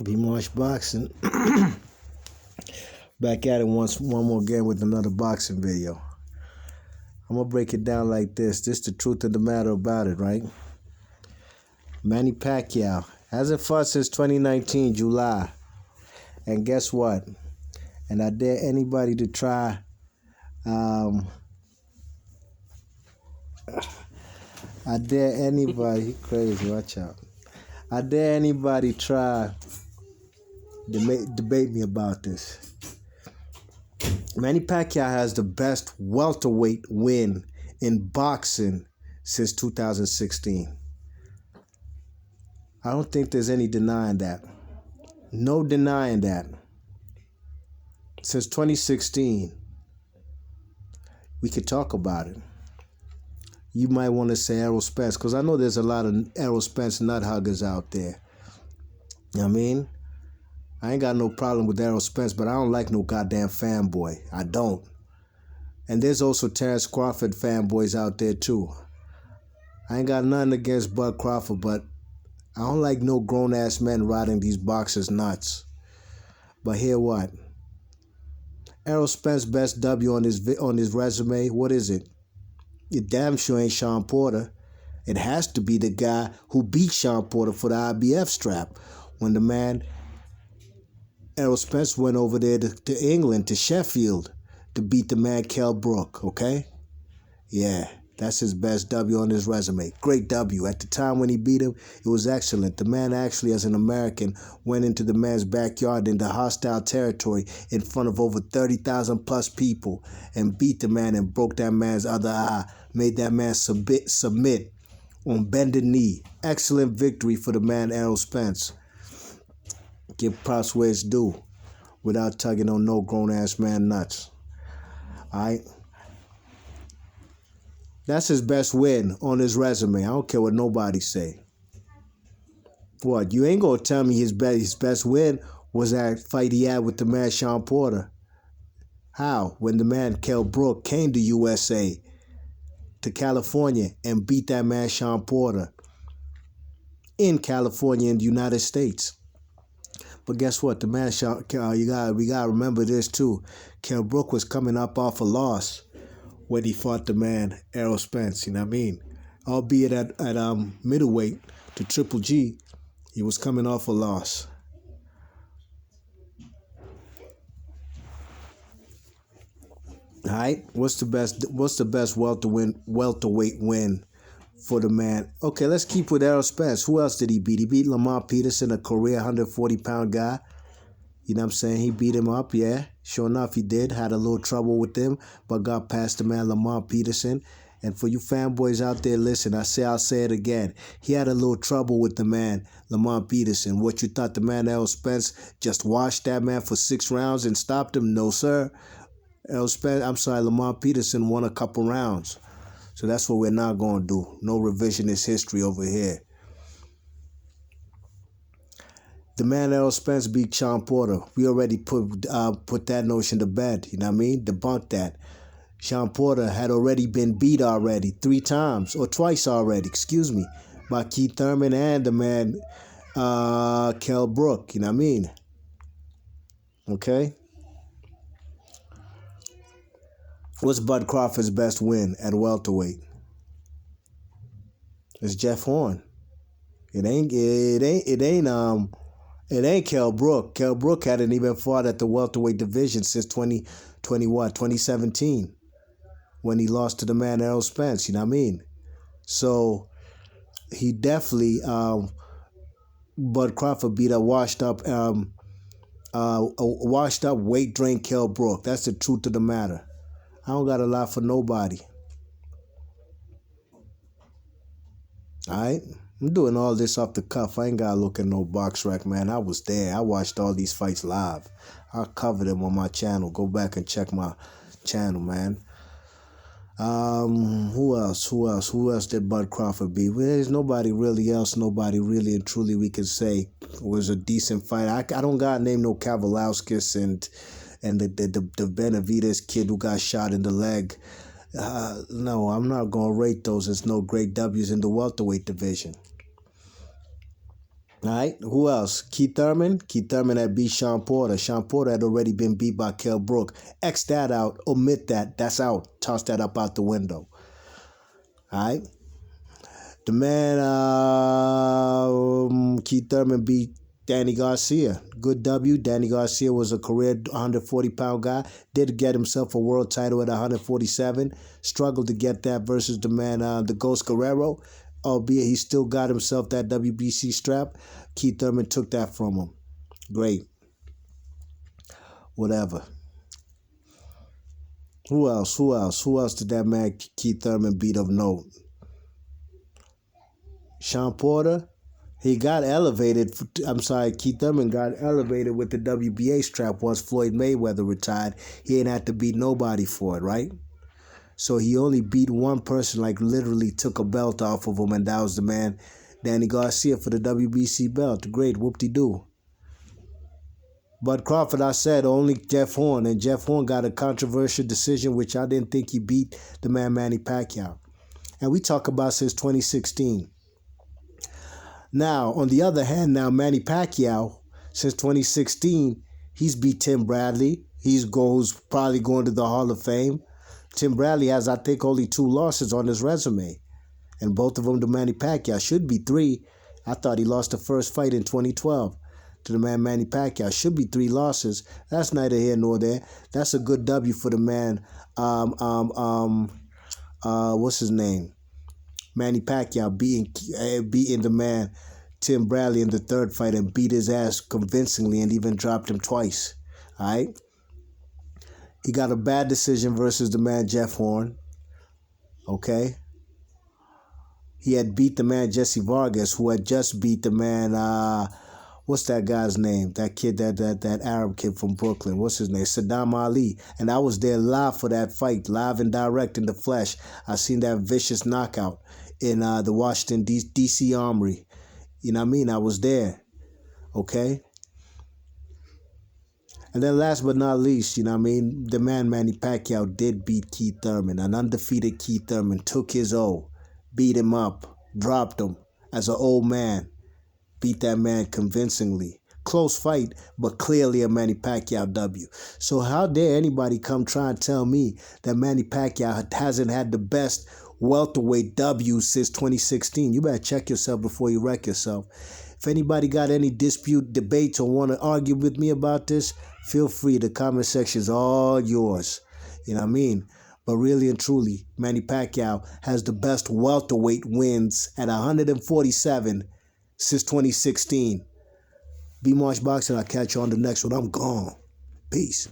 Be Marsh Boxing. Back at it one more again with another boxing video. I'm going to break it down like this. This is the truth of the matter about it, right? Manny Pacquiao hasn't fought since 2019, July. And guess what? And I dare anybody to try... I dare anybody... crazy, watch out. I dare anybody try... debate me about this. Manny Pacquiao has the best welterweight win in boxing since 2016. I don't think there's any denying that. No denying that. Since 2016, we could talk about it. You might want to say Errol Spence, because I know there's a lot of Errol Spence nut huggers out there. You know what I mean? I ain't got no problem with Errol Spence, but I don't like no goddamn fanboy. I don't. And there's also Terrence Crawford fanboys out there too. I ain't got nothing against Bud Crawford, but I don't like no grown-ass men riding these boxers nuts. But hear what? Errol Spence best W on his resume, what is it? It damn sure ain't Sean Porter. It has to be the guy who beat Sean Porter for the IBF strap when the man... Errol Spence went over there to England, to Sheffield, to beat the man Kell Brook, okay? Yeah, that's his best W on his resume. Great W. At the time when he beat him, it was excellent. The man actually, as an American, went into the man's backyard into hostile territory in front of over 30,000 plus people and beat the man and broke that man's other eye, made that man submit on bended knee. Excellent victory for the man Errol Spence. Give props where it's due without tugging on no grown-ass man nuts. All right? That's his best win on his resume. I don't care what nobody say. What, you ain't gonna tell me his best win was that fight he had with the man Sean Porter? How? When the man Kell Brook came to USA, to California, and beat that man Sean Porter in California in the United States. But guess what? The man, we gotta remember this too. Kell Brook was coming up off a loss when he fought the man Errol Spence. You know what I mean? Albeit at middleweight to Triple G, he was coming off a loss. All right. What's the best welterweight win for the man? Okay, let's keep with Errol Spence. Who else did he beat? He beat Lamar Peterson, a career 140-pound guy. You know what I'm saying? He beat him up, yeah. Sure enough, he did. Had a little trouble with him, but got past the man Lamar Peterson. And for you fanboys out there, listen, I'll say it again. He had a little trouble with the man Lamar Peterson. What, you thought the man Errol Spence just washed that man for 6 rounds and stopped him? No, sir. Lamar Peterson won a couple rounds. So that's what we're not going to do. No revisionist history over here. The man Errol Spence beat Sean Porter. We already put that notion to bed. You know what I mean? Debunked that. Sean Porter had already been beat already 3 times, or twice already, excuse me, by Keith Thurman and the man Kell Brook. You know what I mean? Okay? What's Bud Crawford's best win at welterweight? It's Jeff Horn. It ain't Kell Brook. Kell Brook hadn't even fought at the welterweight division since 2017, when he lost to the man Errol Spence. You know what I mean? So he definitely Bud Crawford beat a washed up weight drain Kell Brook. That's the truth of the matter. I don't got a lot for nobody. Alright? I'm doing all this off the cuff. I ain't got to look at no box rack, man. I was there. I watched all these fights live. I covered them on my channel. Go back and check my channel, man. Who else did Bud Crawford beat? Well, there's nobody really else. Nobody really and truly we can say was a decent fight. I don't got to name no Kavalauskas and the Benavidez kid who got shot in the leg. No, I'm not going to rate those as no great W's in the welterweight division. All right, who else? Keith Thurman. Keith Thurman had beat Sean Porter. Sean Porter had already been beat by Kell Brook. X that out. Omit that. That's out. Toss that up out the window. All right. The man, Keith Thurman beat Danny Garcia. Good W. Danny Garcia was a career 140-pound guy. Did get himself a world title at 147. Struggled to get that versus the man, the Ghost Guerrero. Albeit he still got himself that WBC strap. Keith Thurman took that from him. Great. Whatever. Who else? Who else did that man Keith Thurman beat of note? Sean Porter. He got elevated. Keith Thurman got elevated with the WBA strap once Floyd Mayweather retired. He ain't had to beat nobody for it, right? So he only beat one person, like literally took a belt off of him, and that was the man, Danny Garcia, for the WBC belt. Great, whoop-de-doo. But Crawford, I said, only Jeff Horn, and Jeff Horn got a controversial decision, which I didn't think he beat the man Manny Pacquiao. And we talk about since 2016. Now, on the other hand, now Manny Pacquiao, since 2016, he's beat Tim Bradley. He's probably going to the Hall of Fame. Tim Bradley has, I think, only 2 losses on his resume. And both of them to Manny Pacquiao. Should be 3. I thought he lost the first fight in 2012 to the man Manny Pacquiao. Should be 3 losses. That's neither here nor there. That's a good W for the man, what's his name? Manny Pacquiao beating the man Tim Bradley in the 3rd fight and beat his ass convincingly and even dropped him twice. All right? He got a bad decision versus the man Jeff Horn. Okay? He had beat the man Jesse Vargas, who had just beat the man, what's that guy's name? That kid, that Arab kid from Brooklyn. What's his name? Saddam Ali. And I was there live for that fight, live and direct in the flesh. I seen that vicious knockout in the Washington, D.C. Armory. You know what I mean? I was there. Okay? And then last but not least, you know what I mean? The man Manny Pacquiao did beat Keith Thurman. An undefeated Keith Thurman took his O, beat him up, dropped him as an old man. Beat that man convincingly. Close fight, but clearly a Manny Pacquiao W. So how dare anybody come try and tell me that Manny Pacquiao hasn't had the best welterweight W since 2016? You better check yourself before you wreck yourself. If anybody got any dispute, debates, or want to argue with me about this, feel free. The comment section is all yours. You know what I mean? But really and truly, Manny Pacquiao has the best welterweight wins at 147 since 2016. Be March Boxing. I'll catch you on the next one. I'm gone. Peace.